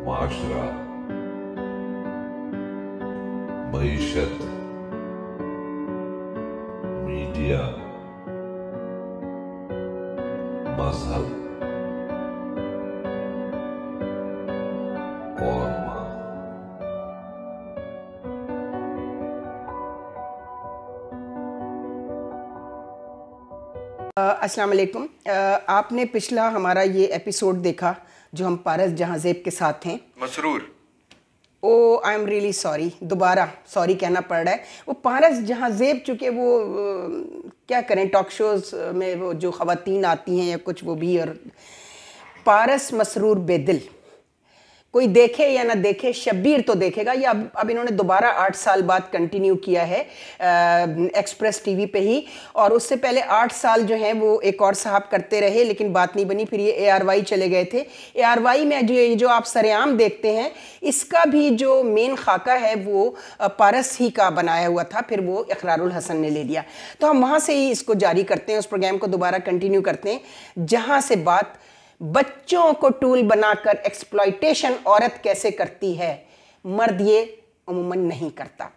معاشرہ، معیشت، میڈیا، مذہب اور ماں۔ السلام علیکم۔ آپ نے پچھلا ہمارا یہ ایپیسوڈ دیکھا جو ہم پارس جہاں زیب کے ساتھ تھے، مسرور۔ آئی ایم ریئلی سوری، دوبارہ سوری کہنا پڑ رہا ہے۔ وہ پارس جہاں زیب، چونکہ وہ کیا کریں، ٹاک شوز میں وہ جو خواتین آتی ہیں یا کچھ وہ بھی، اور پارس مسرور بے دل، کوئی دیکھے یا نہ دیکھے، شبیر تو دیکھے گا۔ یہ اب انہوں نے دوبارہ 8 سال بعد کنٹینیو کیا ہے ایکسپریس ٹی وی پہ ہی، اور اس سے پہلے 8 سال جو ہیں وہ ایک اور صاحب کرتے رہے لیکن بات نہیں بنی، پھر یہ ARY چلے گئے تھے۔ ARY میں جو آپ سرعام دیکھتے ہیں، اس کا بھی جو مین خاکہ ہے وہ پارس ہی کا بنایا ہوا تھا، پھر وہ اقرار الحسن نے لے لیا، تو ہم وہاں سے ہی اس کو جاری کرتے ہیں، اس پروگرام کو دوبارہ کنٹینیو کرتے ہیں جہاں سے بات بچوں کو ٹول بنا کر ایکسپلائٹیشن عورت کیسے کرتی ہے، مرد یہ عموماً نہیں کرتا۔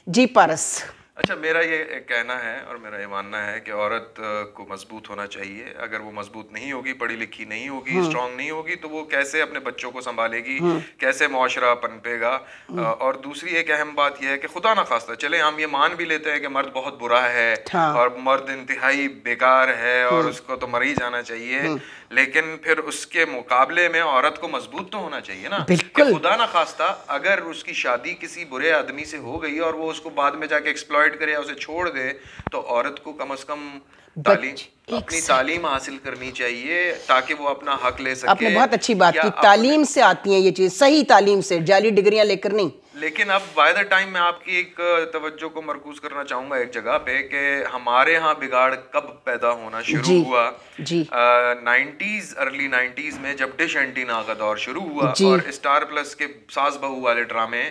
جی پارس۔ اچھا، میرا یہ کہنا ہے اور میرا یہ ماننا ہے کہ عورت کو مضبوط ہونا چاہیے۔ اگر وہ مضبوط نہیں ہوگی، پڑھی لکھی نہیں ہوگی، اسٹرانگ نہیں ہوگی، تو وہ کیسے اپنے بچوں کو سنبھالے گی، کیسے معاشرہ پنپے گا۔ اور دوسری ایک اہم بات یہ ہے کہ خدا نخواستہ، چلے ہم یہ مان بھی لیتے ہیں کہ مرد بہت برا ہے اور مرد انتہائی بیکار ہے اور اس کو تو مر ہی جانا چاہیے، لیکن پھر اس کے مقابلے میں عورت کو مضبوط تو ہونا چاہیے نا۔ کہ خدا نخواستہ اگر اس کی شادی کسی برے آدمی سے ہو گئی اور وہ اس کو بعد میں جا کے ایکسپلائٹ کرے، اسے چھوڑ دے، تو عورت کو کم از کم اپنی تعلیم حاصل کرنی چاہیے تاکہ وہ اپنا حق لے سکے۔ آپ نے بہت اچھی بات کی، تعلیم سے آتی ہیں یہ چیز، صحیح تعلیم سے، جعلی ڈگریاں لے کر نہیں۔ لیکن اب بائی دا ٹائم میں آپ کی ایک توجہ کو مرکوز کرنا چاہوں گا ایک جگہ پہ کہ ہمارے ہاں بگاڑ کب پیدا ہونا شروع ہوا۔ 90s، ارلی 90s میں جب ڈش اینٹینا کا دور شروع ہوا اور اسٹار پلس کے ساس بہو والے ڈرامے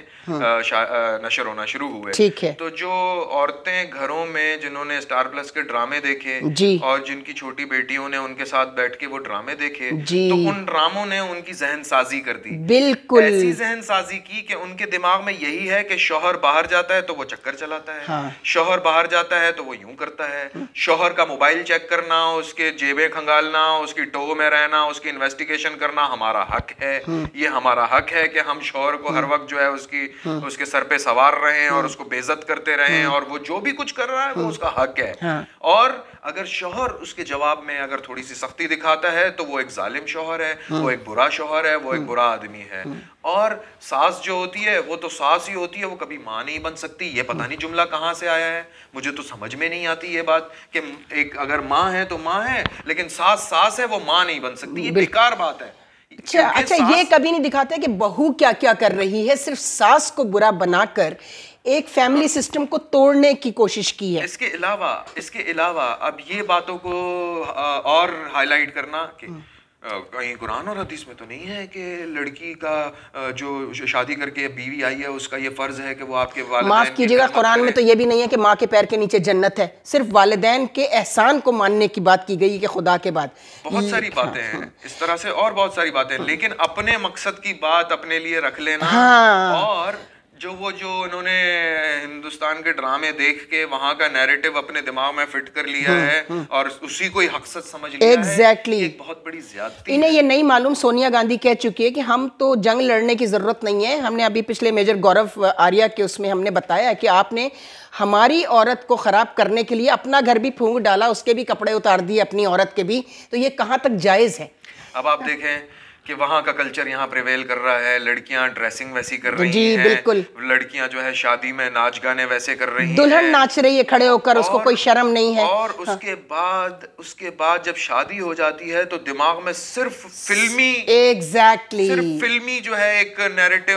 نشر ہونا شروع ہوئے، تو جو عورتیں گھروں میں جنہوں نے اسٹار پلس کے ڈرامے دیکھے اور جن کی چھوٹی بیٹیوں نے ان کے ساتھ بیٹھ کے وہ ڈرامے دیکھے، تو ان ڈراموں نے ان کی ذہن سازی کر دی، بالکل ایسی ذہن سازی کی کہ ان کے دماغ میں یہی ہے کہ شوہر باہر جاتا ہے تو وہ چکر چلاتا ہے، شوہر باہر جاتا ہے تو وہ یوں کرتا ہے، شوہر کا موبائل چیک کرنا، اس کے جیبیں کھنگالنا، اس کی ٹو میں رہنا، اس کی انویسٹیگیشن کرنا ہمارا حق ہے۔ یہ ہمارا حق ہے کہ ہم شوہر کو ہر وقت جو ہے اس کے سر پہ سوار رہیں اور اس کو بے عزت کرتے رہیں، اور وہ جو بھی کچھ کر رہا ہے وہ اس کا حق ہے۔ اور اگر شوہر اس کے جواب میں اگر تھوڑی سی سختی دکھاتا ہے تو وہ ایک ظالم شوہر ہے، وہ ایک برا شوہر ہے، وہ ایک برا آدمی ہے۔ اور ساس جو ہوتی ہے وہ تو ساس ہی ہوتی ہے، وہ کبھی ماں نہیں بن سکتی۔ یہ پتہ نہیں جملہ کہاں سے آیا ہے، مجھے تو سمجھ میں نہیں آتی یہ بات کہ ایک اگر ماں ہے تو ماں ہے، لیکن ساس ہے وہ ماں نہیں بن سکتی۔ یہ بیکار بات ہے۔ اچھا، یہ کبھی نہیں دکھاتے کہ بہو کیا کیا کر رہی ہے، صرف ساس کو برا بنا کر ایک فیملی سسٹم کو توڑنے کی کوشش کی ہے۔ اس کے علاوہ اب یہ باتوں کو اور ہائی لائٹ کرنا کہ کہیں قرآن اور حدیث میں تو نہیں ہے کہ لڑکی کا جو شادی کر کے بیوی آئی ہے اس کا یہ فرض ہے کہ وہ آپ کے والدین، معاف کیجیے گا، قرآن میں تو یہ بھی نہیں ہے کہ ماں کے پیر کے نیچے جنت ہے، صرف والدین کے احسان کو ماننے کی بات کی گئی کہ خدا کے بعد بہت ساری باتیں ہیں اس طرح سے، اور بہت ساری باتیں، لیکن اپنے مقصد کی بات اپنے لیے رکھ لینا، اور جو انہوں نے ہندوستان کے ڈرامے دیکھ کے وہاں کا نیریٹو اپنے دماغ میں فٹ کر لیا ہے اور اسی کو ہی حقیقت سمجھ لیا ہے، ایک بہت بڑی زیادتی۔ انہیں یہ نہیں معلوم، سونیا گاندھی کہہ چکی ہے کہ ہم تو جنگ لڑنے کی ضرورت نہیں ہے۔ ہم نے ابھی پچھلے میجر گورو آریہ کے اس میں ہم نے بتایا کہ آپ نے ہماری عورت کو خراب کرنے کے لیے اپنا گھر بھی پھونک ڈالا، اس کے بھی کپڑے اتار دیے اپنی عورت کے بھی، تو یہ کہاں تک جائز ہے؟ اب آپ دیکھیں کہ وہاں کا کلچر یہاں پریویل کر رہا ہے، لڑکیاں ڈریسنگ ویسی کر رہی ہیں، بالکل لڑکیاں جو ہے شادی میں ناچ گانے ویسے کر رہی ہیں، دلہن ناچ رہی ہے کھڑے ہو کر، اس کو کوئی شرم نہیں ہے، اور اس کے بعد جب شادی ہو جاتی ہے تو دماغ میں صرف فلمی جو ہے ایک نیریٹو،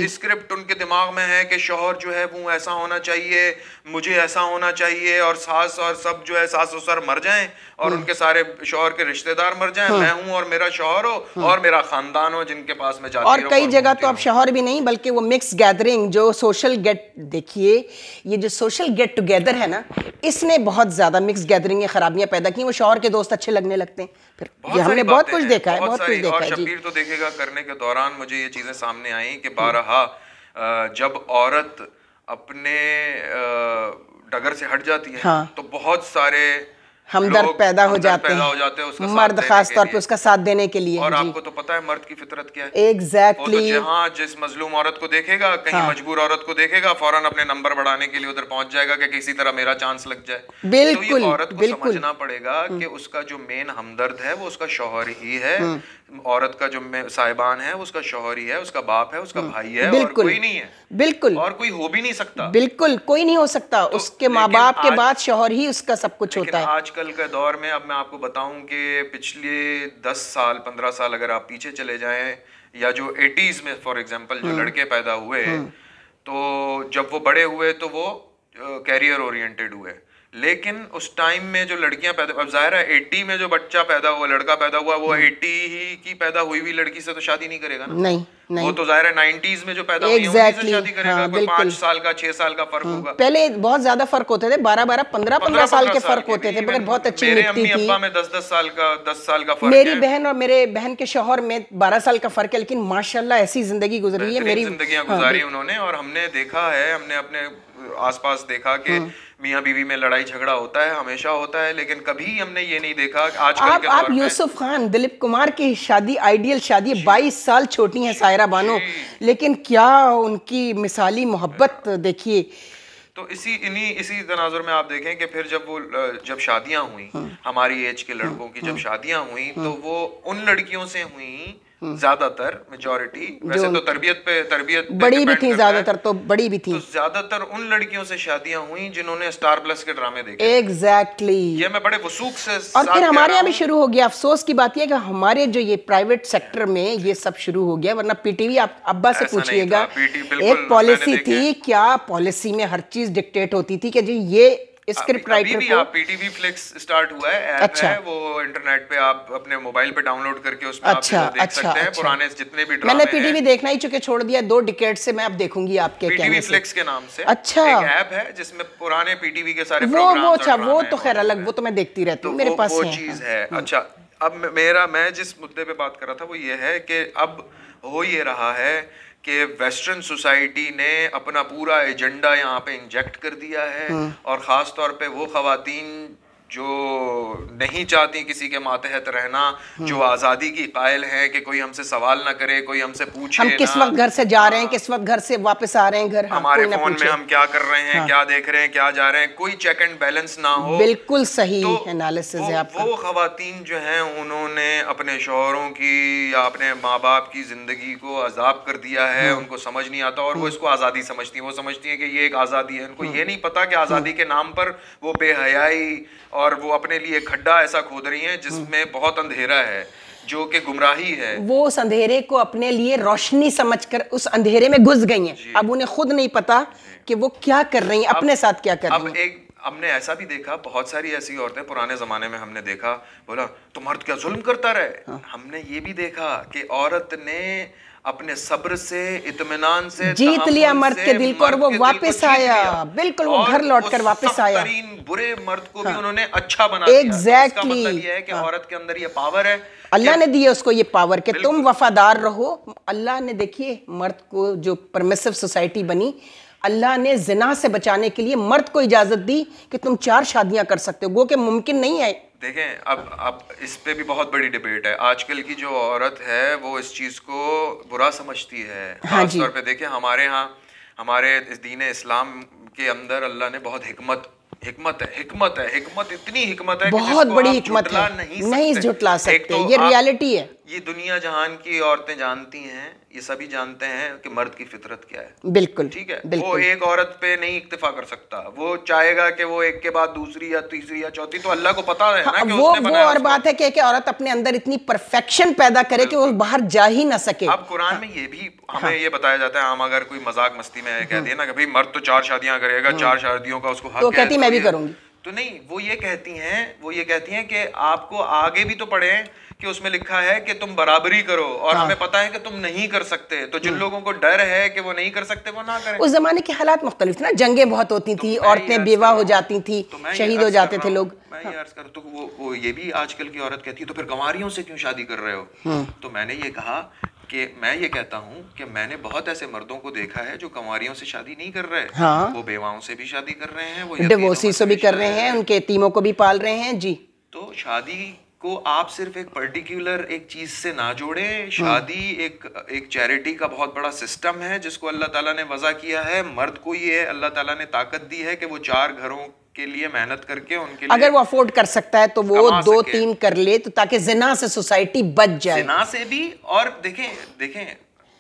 اسکرپٹ ان کے دماغ میں ہے کہ شوہر جو ہے وہ ایسا ہونا چاہیے، مجھے ایسا ہونا چاہیے، اور ساس اور سب جو ہے ساس و سر مر جائیں اور ان کے سارے شوہر کے رشتہ دار مر جائیں، میں ہوں اور میرا شوہر ہو، اور میرا خاندان ہو جن کے پاس میں جاتی اور رہوں کئی جگہ گھومتی تو اب رہوں۔ شوہر بھی نہیں بلکہ وہ مکس گیدرنگ جو سوشل دیکھیے یہ جو سوشل گیٹ ٹوگیدر ہے نا اس نے بہت زیادہ مکس گیدرنگ خرابیاں پیدا کی. وہ شوہر کے دوست اچھے لگنے لگتے ہیں پھر. یہ ہم نے بہت کچھ دیکھا ہے, بہت کچھ دیکھا ہے. اور شبیر تو دیکھے گا کرنے کے دوران مجھے یہ چیزیں سامنے آئیں کہ بارہا جب عورت اپنے ڈگر سے ہٹ جاتی ہے تو بہت سارے ہمدرد پیدا ہو جاتے ہیں مرد خاص طور پہ اس کا ساتھ دینے کے لیے. اور آپ کو تو پتہ ہے مرد کی فطرت کیا ہے. ایگزیکٹلی. وہ تو جہاں جس مظلوم عورت کو دیکھے گا, کہیں مجبور عورت کو دیکھے گا, فوراً اپنے نمبر بڑھانے کے لیے ادھر پہنچ جائے گا کہ کسی طرح میرا چانس لگ جائے. تو یہ عورت کو سمجھنا پڑے گا کہ اس کا جو مین ہمدرد ہے وہ اس کا شوہر ہی ہے. عورت کا جو صاحبان ہے اس کا شوہر ہی ہے, اس کا باپ ہے, اس کا بھائی ہے, اور کوئی نہیں ہے. بالکل. اور کوئی ہو بھی نہیں سکتا. بالکل کوئی نہیں ہو سکتا. اس کے ماں باپ کے بعد شوہر ہی اس کا سب کچھ ہوتا ہے. آج کل کے دور میں اب میں آپ کو بتاؤں کہ پچھلے 10 سال 15 سال اگر آپ پیچھے چلے جائیں, یا جو 80s میں فار ایگزامپل جو لڑکے پیدا ہوئے تو جب وہ بڑے ہوئے تو وہ کیریئر اورینٹڈ ہوئے. لیکن اس ٹائم میں جو لڑکیاں پیدا, اب ظاہر ہے 80 میں جو بچہ پیدا ہوا, لڑکا پیدا ہوا, وہ 80 ہی کی پیدا ہوئی ہوئی لڑکی سے تو شادی نہیں کرے گا نا. نہیں. وہ تو ظاہر ہے 90s میں جو پیدا ہوئی ہیں ان سے شادی کرے گا. کوئی 5 سال کا 6 سال کا فرق ہوگا. پہلے بہت زیادہ فرق ہوتے تھے, 12 15 سال کے فرق ہوتے تھے, مگر بہت اچھی میرے مٹی امی تھی. ابا میں 10 سال کا فرق ہے. میری بہن اور میرے بہن کے شوہر میں 12 سال کا فرق ہے, لیکن ماشاءاللہ ایسی زندگی گزری ہے. میری زندگیاں گزاری انہوں نے, اور ہم نے دیکھا ہے, ہم نے اپنے آس پاس دیکھا کہ میاں بیوی میں لڑائی جھگڑا ہوتا ہے, ہمیشہ ہوتا ہے, لیکن کبھی ہم نے یہ نہیں دیکھا کہ آج کل کے دور میں. آپ یوسف خان دلیپ کمار کی شادی آئیڈیل شادی 22 سال چھوٹی ہیں سائرہ بانو, لیکن کیا ان کی مثالی محبت دیکھیے. تو اسی تناظر میں آپ دیکھیں کہ پھر جب شادیاں ہوئیں ہماری ایج کے لڑکوں کی, جب شادیاں ہوئیں تو وہ ان لڑکیوں سے ہوئیں زیادہ تر, میجورٹی, ویسے تو تربیت بڑی بھی تھی, زیادہ تر تو بڑی بھی تھی, تو زیادہ تر ان لڑکیوں سے شادیاں ہوئیں جنہوں نے اسٹار پلس کے ڈرامے دیکھے. ایگزیکٹلی. یہ میں بڑے وثوق سے. اور پھر ہمارے یہاں بھی شروع ہو گیا. افسوس کی بات یہ ہے کہ ہمارے جو یہ پرائیویٹ سیکٹر میں یہ سب شروع ہو گیا, ورنہ پی ٹی وی آپ ابا سے پوچھئے گا, ایک پالیسی تھی, کیا پالیسی میں ہر چیز ڈکٹیٹ ہوتی تھی کہ جی یہ اسکرپٹ رائٹر کو. P T V flix start ہوا ہے, ایپ ہے, وہ انٹرنیٹ پہ آپ اپنے موبائل پہ ڈاؤن لوڈ کر کے اس میں آپ دیکھ سکتے ہیں پرانے جتنے بھی ڈرامے ہیں. میں نے پی ٹی وی دیکھنا ہی چونکہ چھوڑ دیا 2 ڈیکیڈ سے, میں اب دیکھوں گی آپ کے پی ٹی وی فلکس کے نام سے اچھا ایک ایپ ہے جس میں پرانے پی ٹی وی کے سارے پروگرامز. وہ تو خیر الگ, وہ تو میں دیکھتی رہتی ہوں, میرے پاس وہ چیز ہے. اچھا, اب میں جس مدعے پہ بات کر رہا تھا وہ یہ ہے کہ اب ہو یہ رہا ہے کہ ویسٹرن سوسائٹی نے اپنا پورا ایجنڈا یہاں پہ انجیکٹ کر دیا ہے, اور خاص طور پہ وہ خواتین جو نہیں چاہتی کسی کے ماتحت رہنا, جو آزادی کی قائل ہیں کہ کوئی ہم سے سوال نہ کرے, کوئی ہم سے پوچھے ہم کس وقت گھر سے جا رہے ہیں, کس وقت گھر سے واپس آ رہے ہیں گھر, ہمارے فون میں ہم کیا کر رہے ہیں, کیا دیکھ رہے ہیں, کیا جا رہے ہیں, کوئی چیک اینڈ بیلنس نہ ہو. بالکل صحیح انالیسس ہے آپ کا. وہ خواتین جو ہیں انہوں نے اپنے شوہروں کی یا اپنے ماں باپ کی زندگی کو عذاب کر دیا ہے, ان کو سمجھ نہیں آتا, اور وہ اس کو آزادی سمجھتی ہیں. وہ سمجھتی ہیں کہ یہ ایک آزادی ہے. ان کو یہ نہیں پتا کہ آزادی کے نام پر وہ بے حیائی اور وہ اپنے لیے کھڈا ایسا کھود رہی ہیں جس میں بہت اندھیرا ہے, جو کہ گمراہی ہے. وہ اس اندھیرے کو اپنے لیے روشنی سمجھ کر اس اندھیرے میں گھس گئی ہیں. اب انہیں خود نہیں پتا کہ وہ کیا کر رہی ہیں, اپنے ساتھ کیا کر رہی ہیں. ہم نے ایسا بھی دیکھا, بہت ساری ایسی عورتیں پرانے زمانے میں ہم نے دیکھا, بولا تو مرد کیا ظلم کرتا رہے. ہم نے یہ بھی دیکھا کہ عورت نے اپنے صبر سے, اطمینان سے جیت لیا مرد کے دل کو, اور وہ واپس آیا, بالکل وہ گھر لوٹ کر واپس آیا. برے مرد کو بھی انہوں نے اچھا بنا دیا. اس کا مطلب یہ ہے کہ عورت کے اندر یہ پاور ہے, اللہ نے دی ہے اس کو یہ پاور کہ تم وفادار رہو. اللہ نے دیکھیے مرد کو جو پرمیسو سوسائٹی بنی, اللہ نے زنا سے بچانے کے لیے مرد کو اجازت دی کہ تم 4 شادیاں کر سکتے ہو, گو کہ ممکن نہیں ہے. دیکھیں اب اس پہ بھی بہت بڑی ڈیبیٹ ہے. آج کل کی جو عورت ہے وہ اس چیز کو برا سمجھتی ہے. خاص طور پہ دیکھیں ہمارے ہاں, ہمارے دین اسلام کے اندر اللہ نے بہت حکمت اتنی حکمت ہے, بہت بڑی حکمت ہے, نہیں جھٹلا سکتے, یہ ریالٹی ہے. یہ دنیا جہان کی عورتیں جانتی ہیں, یہ سبھی جانتے ہیں کہ مرد کی فطرت کیا ہے. بالکل ٹھیک ہے, وہ ایک عورت پہ نہیں اکتفا کر سکتا, وہ چاہے گا کہ وہ ایک کے بعد دوسری یا تیسری یا چوتھی, تو اللہ کو پتا ہے نا کہ اس نے بنایا. وہ اور بات ہے کہ عورت اپنے اندر اتنی پرفیکشن پیدا کرے کہ وہ باہر جا ہی نہ سکے. اب قرآن میں یہ بھی ہمیں یہ بتایا جاتا ہے, ہم اگر کوئی مذاق مستی میں کہتے ہیں نا کہ بھئی مرد تو 4 شادیاں کرے گا, 4 شادیوں کا اس کو حق ہے, تو کہتی میں بھی کروں گی. تو نہیں، وہ یہ کہتی ہیں کہ آپ کو آگے بھی تو پڑھیں کہ اس میں لکھا ہے کہ تم برابری کرو، اور ہمیں پتا ہے کہ تم نہیں کر سکتے، تو جن لوگوں کو ڈر ہے کہ وہ نہیں کر سکتے وہ نہ کریں. اس زمانے کے حالات مختلف تھے نا، جنگیں بہت ہوتی تھیں، عورتیں بیوہ ہو جاتی تھیں، شہید ہو جاتے تھے لوگ. میں یہ عرض کروں تو وہ یہ بھی آج کل کی عورت کہتی ہے تو پھر گنواریوں سے کیوں شادی کر رہے ہو؟ تو میں نے یہ کہا کہ میں یہ کہتا ہوں کہ میں نے بہت ایسے مردوں کو دیکھا ہے جو کنواریوں سے شادی نہیں کر رہے، وہ بیواؤں سے بھی شادی کر رہے ہیں، وہ ڈیورسی سے بھی کر رہے ہیں، ان کے یتیموں کو بھی پال رہے ہیں. جی، تو شادی کو آپ صرف ایک پرٹیکولر ایک چیز سے نہ جوڑیں. شادی ایک چیریٹی کا بہت بڑا سسٹم ہے جس کو اللہ تعالیٰ نے وضع کیا ہے. مرد کو یہ اللہ تعالیٰ نے طاقت دی ہے کہ وہ 4 گھروں کے لیے محنت کر کے ان کے لیے اگر وہ افورڈ کر سکتا ہے تو وہ 2-3 کر لے، تو تاکہ زنا سے سوسائٹی بچ جائے. زنا سے بھی، اور دیکھیں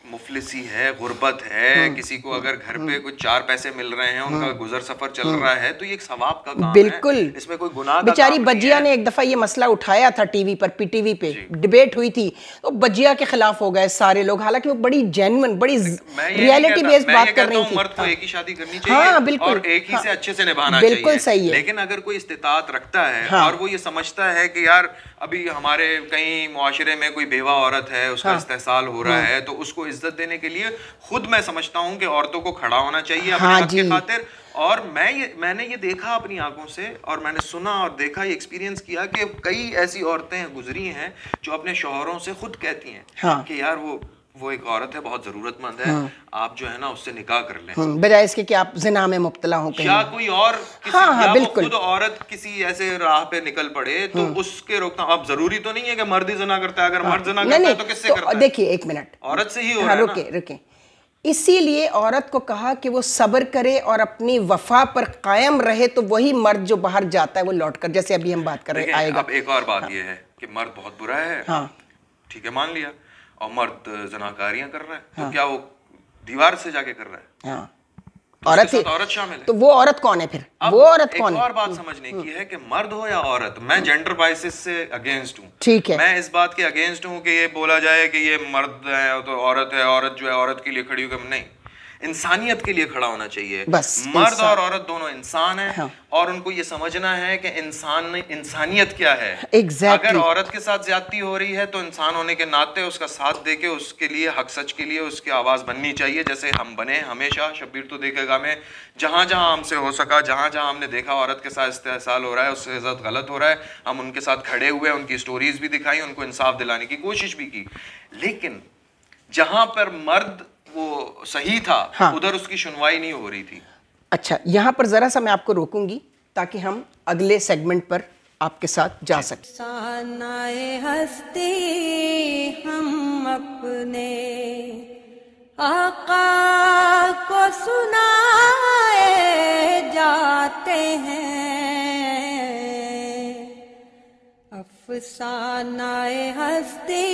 مفلسی ہے، غربت ہے، کسی کو اگر گھر پہ کچھ 4 پیسے مل رہے ہیں، ان کا گزر سفر چل رہا ہے، تو یہ ایک ثواب کا کام ہے. بالکل، اس میں کوئی گناہ کا بیچاری بجیا نے ایک دفعہ یہ مسئلہ اٹھایا تھا ٹی وی پر، پی ٹی وی پہ ڈیبیٹ ہوئی تھی، تو بجیا کے خلاف ہو گئے سارے لوگ، حالانکہ وہ بڑی جینوئن، بڑی ریئلٹی بیسڈ بات کر رہی تھی. مرد کو ایک ہی شادی کرنی چاہیے اور ایک ہی سے اچھے سے نبھانا چاہیے. بالکل صحیح ہے. لیکن اگر کوئی استطاعت رکھتا ہے اور وہ یہ سمجھتا ہے کہ یار ابھی ہمارے کہیں معاشرے میں کوئی بیوہ عورت ہے، اس کا استحصال ہو رہا ہے، تو اس کو عزت دینے کے لیے خود میں سمجھتا ہوں کہ عورتوں کو کھڑا ہونا چاہیے اپنے حق کی خاطر. اور میں نے یہ دیکھا اپنی آنکھوں سے، اور میں نے سنا اور دیکھا، یہ ایکسپیرینس کیا کہ کئی ایسی عورتیں گزری ہیں جو اپنے شوہروں سے خود کہتی ہیں کہ یار وہ ایک عورت ہے، بہت ضرورت مند ہے، آپ جو ہے نا اس سے نکاح کر لیں، بجائے اس کے کہ آپ زنا میں مبتلا ہوں کہیں، یا کوئی اور یا وہ خود عورت کسی ایسے راہ پہ نکل پڑے تو اس کے روکنا. اب ضروری تو نہیں ہے کہ مرد ہی زنا کرتا ہے، اگر مرد زنا کرتا ہے تو کس سے کرتا ہے؟ دیکھیے ایک منٹ، عورت سے ہی ہو رہا ہے نا. رکیں. اسی لیے عورت کو کہا کہ وہ صبر کرے اور اپنی وفا پر قائم رہے، تو وہی مرد جو باہر جاتا ہے وہ لوٹ کر، جیسے ابھی ہم بات کر رہے ہیں آئے گا. اب ایک اور بات یہ ہے کہ مرد بہت برا ہے، ٹھیک ہے مان لیا، اور مرد زناکاریاں کر رہا ہے، تو کیا وہ دیوار سے جا کے کر رہا ہے؟ عورت شامل ہے. تو وہ عورت کون ہے پھر؟ وہ عورت کون ہے؟ ایک اور بات سمجھنے کی ہے کہ مرد ہو یا عورت، میں جینڈر بائسس سے اگینسٹ ہوں. ٹھیک ہے، میں اس بات کے اگینسٹ ہوں کہ یہ بولا جائے کہ یہ مرد ہے تو عورت ہے، عورت جو ہے عورت کے لیے کھڑی ہو کہ نہیں، انسانیت کے لیے کھڑا ہونا چاہیے. مرد اور عورت دونوں انسان ہیں، اور ان کو یہ سمجھنا ہے کہ انسانیت کیا ہے. اگر عورت کے ساتھ زیادتی ہو رہی ہے تو انسان ہونے کے ناطے اس کا ساتھ دے کے اس کے لیے حق سچ کے لیے اس کی آواز بننی چاہیے، جیسے ہم بنے ہمیشہ. شبیر تو دیکھے گا میں جہاں جہاں ہم سے ہو سکا، جہاں جہاں ہم نے دیکھا عورت کے ساتھ استحصال ہو رہا ہے، اس کے ساتھ غلط ہو رہا ہے، ہم ان کے ساتھ کھڑے ہوئے، ان کی سٹوریز بھی دکھائی، ان کو انصاف دلانے کی کوشش بھی کی. لیکن جہاں پر مرد وہ صحیح تھا ادھر اس کی سنوائی نہیں ہو رہی تھی. اچھا، یہاں پر ذرا سا میں آپ کو روکوں گی تاکہ ہم اگلے سیگمنٹ پر آپ کے ساتھ جا سکیں. سانائے ہستی ہم اپنے آقا کو سنائے جاتے ہیں، افسانۂ ہستی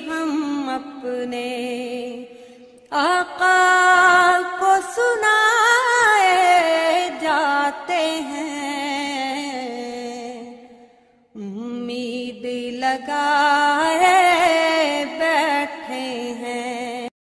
ہم اپنے آقا کو سنائے جاتے ہیں، امید لگائے بیٹھے ہیں